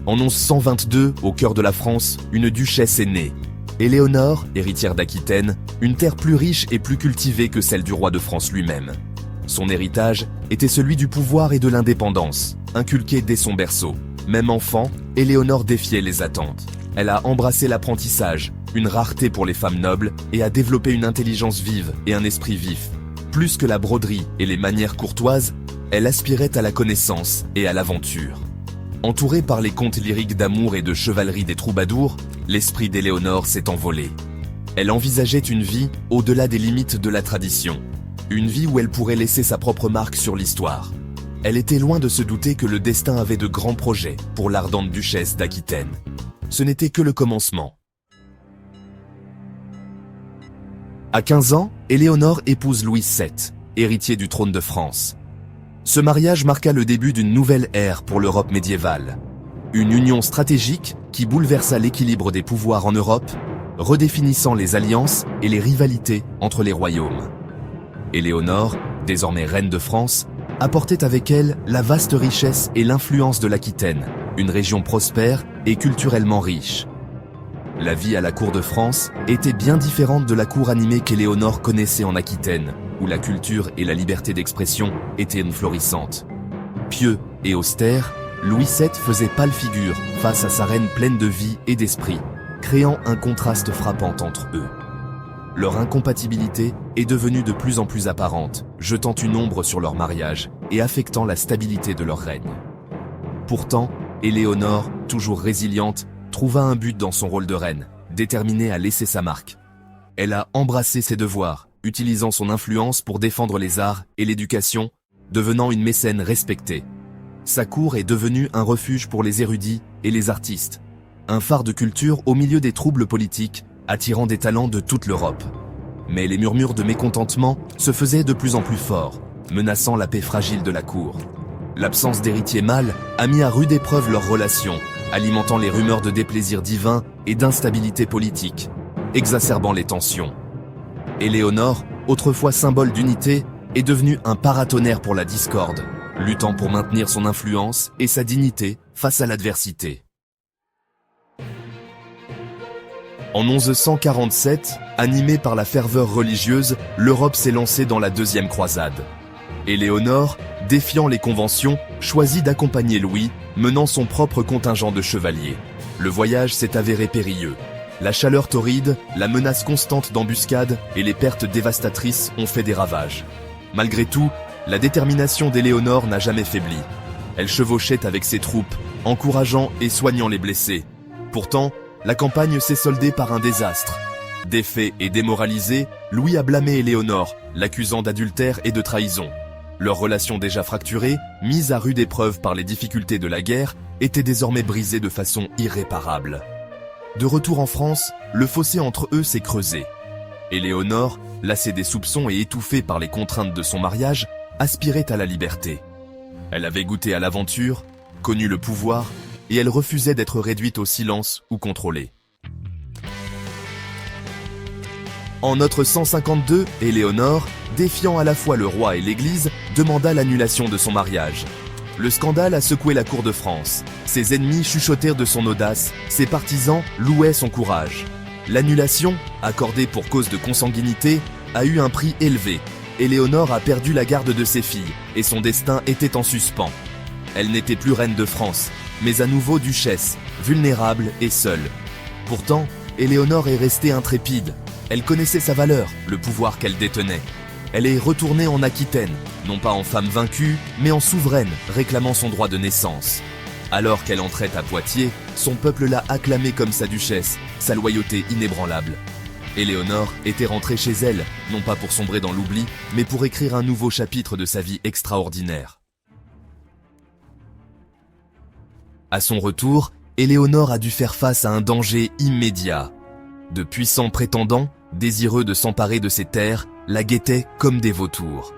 En 1122, au cœur de la France, une duchesse est née. Éléonore, héritière d'Aquitaine, une terre plus riche et plus cultivée que celle du roi de France lui-même. Son héritage était celui du pouvoir et de l'indépendance, inculqué dès son berceau. Même enfant, Éléonore défiait les attentes. Elle a embrassé l'apprentissage, une rareté pour les femmes nobles, et a développé une intelligence vive et un esprit vif. Plus que la broderie et les manières courtoises, elle aspirait à la connaissance et à l'aventure. Entourée par les contes lyriques d'amour et de chevalerie des troubadours, l'esprit d'Éléonore s'est envolé. Elle envisageait une vie au-delà des limites de la tradition. Une vie où elle pourrait laisser sa propre marque sur l'histoire. Elle était loin de se douter que le destin avait de grands projets pour l'ardente duchesse d'Aquitaine. Ce n'était que le commencement. À 15 ans, Éléonore épouse Louis VII, héritier du trône de France. Ce mariage marqua le début d'une nouvelle ère pour l'Europe médiévale. Une union stratégique qui bouleversa l'équilibre des pouvoirs en Europe, redéfinissant les alliances et les rivalités entre les royaumes. Éléonore, désormais reine de France, apportait avec elle la vaste richesse et l'influence de l'Aquitaine, une région prospère et culturellement riche. La vie à la cour de France était bien différente de la cour animée qu'Éléonore connaissait en Aquitaine, où la culture et la liberté d'expression étaient florissantes. Pieux et austère, Louis VII faisait pâle figure face à sa reine pleine de vie et d'esprit, créant un contraste frappant entre eux. Leur incompatibilité est devenue de plus en plus apparente, jetant une ombre sur leur mariage et affectant la stabilité de leur règne. Pourtant, Éléonore, toujours résiliente, trouva un but dans son rôle de reine, déterminée à laisser sa marque. Elle a embrassé ses devoirs, utilisant son influence pour défendre les arts et l'éducation, devenant une mécène respectée. Sa cour est devenue un refuge pour les érudits et les artistes, un phare de culture au milieu des troubles politiques, attirant des talents de toute l'Europe. Mais les murmures de mécontentement se faisaient de plus en plus forts, menaçant la paix fragile de la cour. L'absence d'héritier mâle a mis à rude épreuve leurs relations, alimentant les rumeurs de déplaisir divin et d'instabilité politique, exacerbant les tensions. Éléonore, autrefois symbole d'unité, est devenue un paratonnerre pour la discorde, luttant pour maintenir son influence et sa dignité face à l'adversité. En 1147, animée par la ferveur religieuse, l'Europe s'est lancée dans la deuxième croisade. Éléonore, défiant les conventions, choisit d'accompagner Louis, menant son propre contingent de chevaliers. Le voyage s'est avéré périlleux. La chaleur torride, la menace constante d'embuscades et les pertes dévastatrices ont fait des ravages. Malgré tout, la détermination d'Éléonore n'a jamais faibli. Elle chevauchait avec ses troupes, encourageant et soignant les blessés. Pourtant, la campagne s'est soldée par un désastre. Défait et démoralisé, Louis a blâmé Éléonore, l'accusant d'adultère et de trahison. Leur relation déjà fracturée, mise à rude épreuve par les difficultés de la guerre, était désormais brisée de façon irréparable. De retour en France, le fossé entre eux s'est creusé. Éléonore, lassée des soupçons et étouffée par les contraintes de son mariage, aspirait à la liberté. Elle avait goûté à l'aventure, connu le pouvoir, et elle refusait d'être réduite au silence ou contrôlée. En notre 152, Éléonore, défiant à la fois le roi et l'Église, demanda l'annulation de son mariage. Le scandale a secoué la cour de France. Ses ennemis chuchotèrent de son audace, ses partisans louaient son courage. L'annulation, accordée pour cause de consanguinité, a eu un prix élevé. Éléonore a perdu la garde de ses filles, et son destin était en suspens. Elle n'était plus reine de France, mais à nouveau duchesse, vulnérable et seule. Pourtant, Éléonore est restée intrépide. Elle connaissait sa valeur, le pouvoir qu'elle détenait. Elle est retournée en Aquitaine, non pas en femme vaincue, mais en souveraine, réclamant son droit de naissance. Alors qu'elle entrait à Poitiers, son peuple l'a acclamée comme sa duchesse, sa loyauté inébranlable. Éléonore était rentrée chez elle, non pas pour sombrer dans l'oubli, mais pour écrire un nouveau chapitre de sa vie extraordinaire. À son retour, Éléonore a dû faire face à un danger immédiat. De puissants prétendants, désireux de s'emparer de ses terres, la guettaient comme des vautours.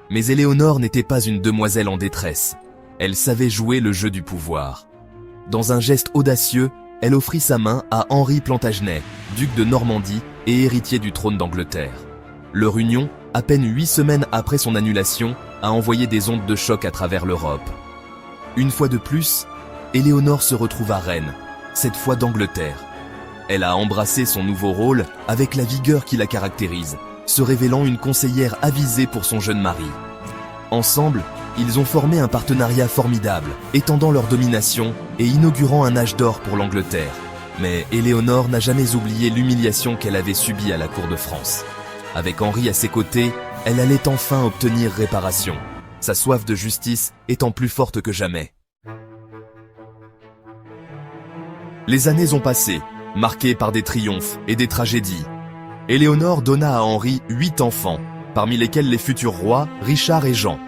Mais Éléonore n'était pas une demoiselle en détresse. Elle savait jouer le jeu du pouvoir. Dans un geste audacieux, elle offrit sa main à Henri Plantagenet, duc de Normandie et héritier du trône d'Angleterre. Leur union, à peine 8 semaines après son annulation, a envoyé des ondes de choc à travers l'Europe. Une fois de plus, Éléonore se retrouva reine, cette fois d'Angleterre. Elle a embrassé son nouveau rôle avec la vigueur qui la caractérise, se révélant une conseillère avisée pour son jeune mari. Ensemble, ils ont formé un partenariat formidable, étendant leur domination et inaugurant un âge d'or pour l'Angleterre. Mais Éléonore n'a jamais oublié l'humiliation qu'elle avait subie à la cour de France. Avec Henri à ses côtés, elle allait enfin obtenir réparation, sa soif de justice étant plus forte que jamais. Les années ont passé, marquées par des triomphes et des tragédies. Éléonore donna à Henri 8 enfants, parmi lesquels les futurs rois, Richard et Jean.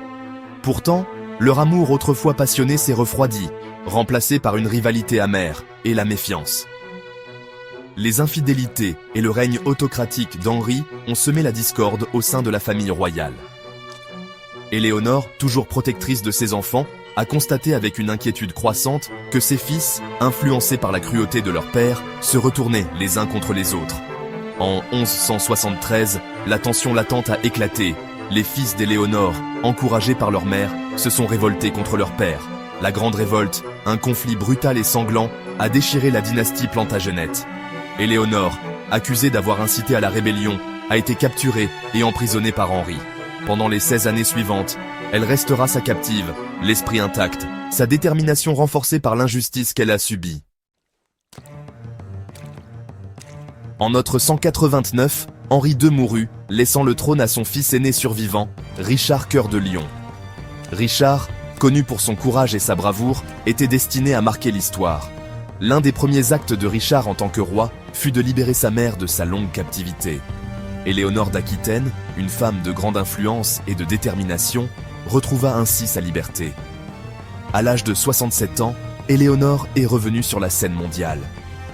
Pourtant, leur amour autrefois passionné s'est refroidi, remplacé par une rivalité amère et la méfiance. Les infidélités et le règne autocratique d'Henri ont semé la discorde au sein de la famille royale. Éléonore, toujours protectrice de ses enfants, a constaté avec une inquiétude croissante que ses fils, influencés par la cruauté de leur père, se retournaient les uns contre les autres. En 1173, la tension latente a éclaté. Les fils d'Éléonore, encouragés par leur mère, se sont révoltés contre leur père. La Grande Révolte, un conflit brutal et sanglant, a déchiré la dynastie Plantagenète. Éléonore, accusée d'avoir incité à la rébellion, a été capturée et emprisonnée par Henri. Pendant les 16 années suivantes, elle restera sa captive, l'esprit intact, sa détermination renforcée par l'injustice qu'elle a subie. En notre 189, Henri II mourut, laissant le trône à son fils aîné survivant, Richard Cœur de Lion. Richard, connu pour son courage et sa bravoure, était destiné à marquer l'histoire. L'un des premiers actes de Richard en tant que roi fut de libérer sa mère de sa longue captivité. Éléonore d'Aquitaine, une femme de grande influence et de détermination, retrouva ainsi sa liberté. À l'âge de 67 ans, Éléonore est revenue sur la scène mondiale.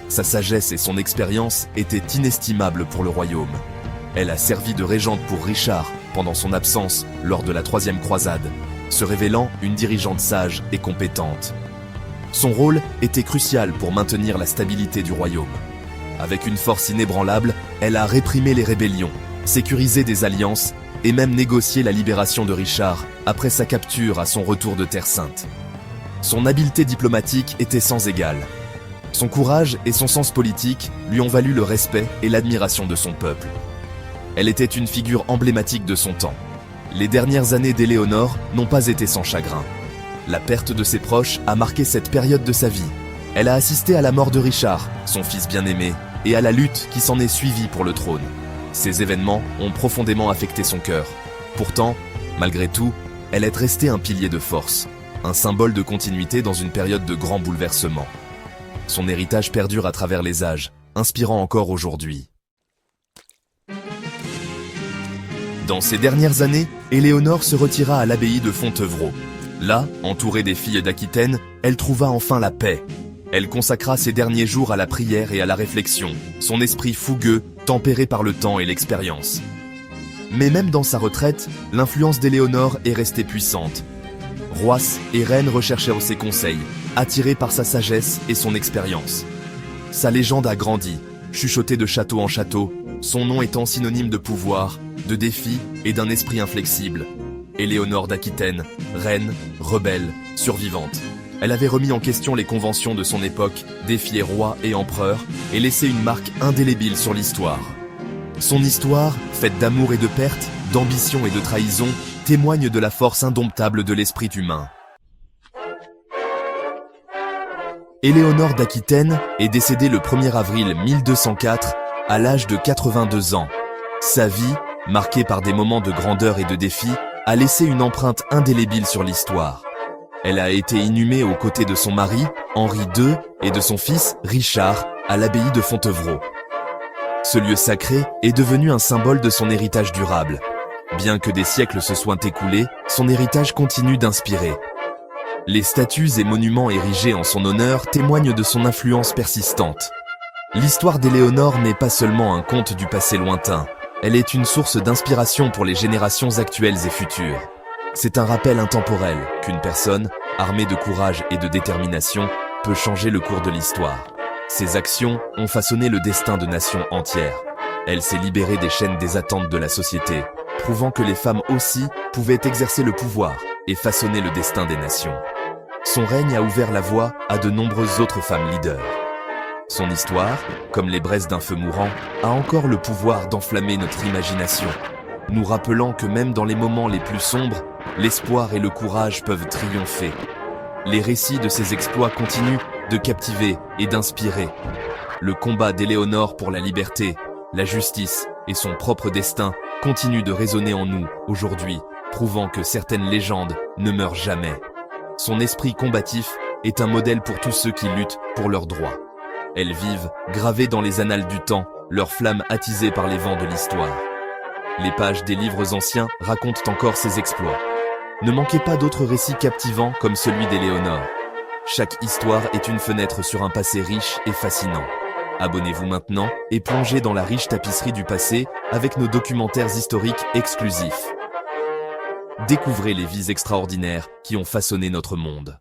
Sa sagesse et son expérience étaient inestimables pour le royaume. Elle a servi de régente pour Richard pendant son absence lors de la Troisième Croisade, se révélant une dirigeante sage et compétente. Son rôle était crucial pour maintenir la stabilité du royaume. Avec une force inébranlable, elle a réprimé les rébellions, sécurisé des alliances et même négocié la libération de Richard après sa capture à son retour de Terre Sainte. Son habileté diplomatique était sans égale. Son courage et son sens politique lui ont valu le respect et l'admiration de son peuple. Elle était une figure emblématique de son temps. Les dernières années d'Éléonore n'ont pas été sans chagrin. La perte de ses proches a marqué cette période de sa vie. Elle a assisté à la mort de Richard, son fils bien-aimé, et à la lutte qui s'en est suivie pour le trône. Ces événements ont profondément affecté son cœur. Pourtant, malgré tout, elle est restée un pilier de force, un symbole de continuité dans une période de grands bouleversements. Son héritage perdure à travers les âges, inspirant encore aujourd'hui. Dans ces dernières années, Éléonore se retira à l'abbaye de Fontevraud. Là, entourée des filles d'Aquitaine, elle trouva enfin la paix. Elle consacra ses derniers jours à la prière et à la réflexion, son esprit fougueux, tempéré par le temps et l'expérience. Mais même dans sa retraite, l'influence d'Éléonore est restée puissante. Rois et reines recherchèrent ses conseils, attirés par sa sagesse et son expérience. Sa légende a grandi, chuchotée de château en château, son nom étant synonyme de pouvoir, de défi et d'un esprit inflexible. Éléonore d'Aquitaine, reine, rebelle, survivante. Elle avait remis en question les conventions de son époque, défié rois et empereurs, et laissé une marque indélébile sur l'histoire. Son histoire, faite d'amour et de perte, d'ambition et de trahison, témoigne de la force indomptable de l'esprit humain. Éléonore d'Aquitaine est décédée le 1er avril 1204, à l'âge de 82 ans. Sa vie, marquée par des moments de grandeur et de défi, a laissé une empreinte indélébile sur l'histoire. Elle a été inhumée aux côtés de son mari, Henri II, et de son fils, Richard, à l'abbaye de Fontevraud. Ce lieu sacré est devenu un symbole de son héritage durable. Bien que des siècles se soient écoulés, son héritage continue d'inspirer. Les statues et monuments érigés en son honneur témoignent de son influence persistante. L'histoire d'Éléonore n'est pas seulement un conte du passé lointain, elle est une source d'inspiration pour les générations actuelles et futures. C'est un rappel intemporel qu'une personne, armée de courage et de détermination, peut changer le cours de l'histoire. Ses actions ont façonné le destin de nations entières. Elle s'est libérée des chaînes des attentes de la société, prouvant que les femmes aussi pouvaient exercer le pouvoir et façonner le destin des nations. Son règne a ouvert la voie à de nombreuses autres femmes leaders. Son histoire, comme les braises d'un feu mourant, a encore le pouvoir d'enflammer notre imagination, nous rappelant que même dans les moments les plus sombres, l'espoir et le courage peuvent triompher. Les récits de ses exploits continuent de captiver et d'inspirer. Le combat d'Éléonore pour la liberté, la justice et son propre destin continue de résonner en nous aujourd'hui, prouvant que certaines légendes ne meurent jamais. Son esprit combatif est un modèle pour tous ceux qui luttent pour leurs droits. Elles vivent, gravées dans les annales du temps, leurs flammes attisées par les vents de l'histoire. Les pages des livres anciens racontent encore ses exploits. Ne manquez pas d'autres récits captivants comme celui d'Éléonore. Chaque histoire est une fenêtre sur un passé riche et fascinant. Abonnez-vous maintenant et plongez dans la riche tapisserie du passé avec nos documentaires historiques exclusifs. Découvrez les vies extraordinaires qui ont façonné notre monde.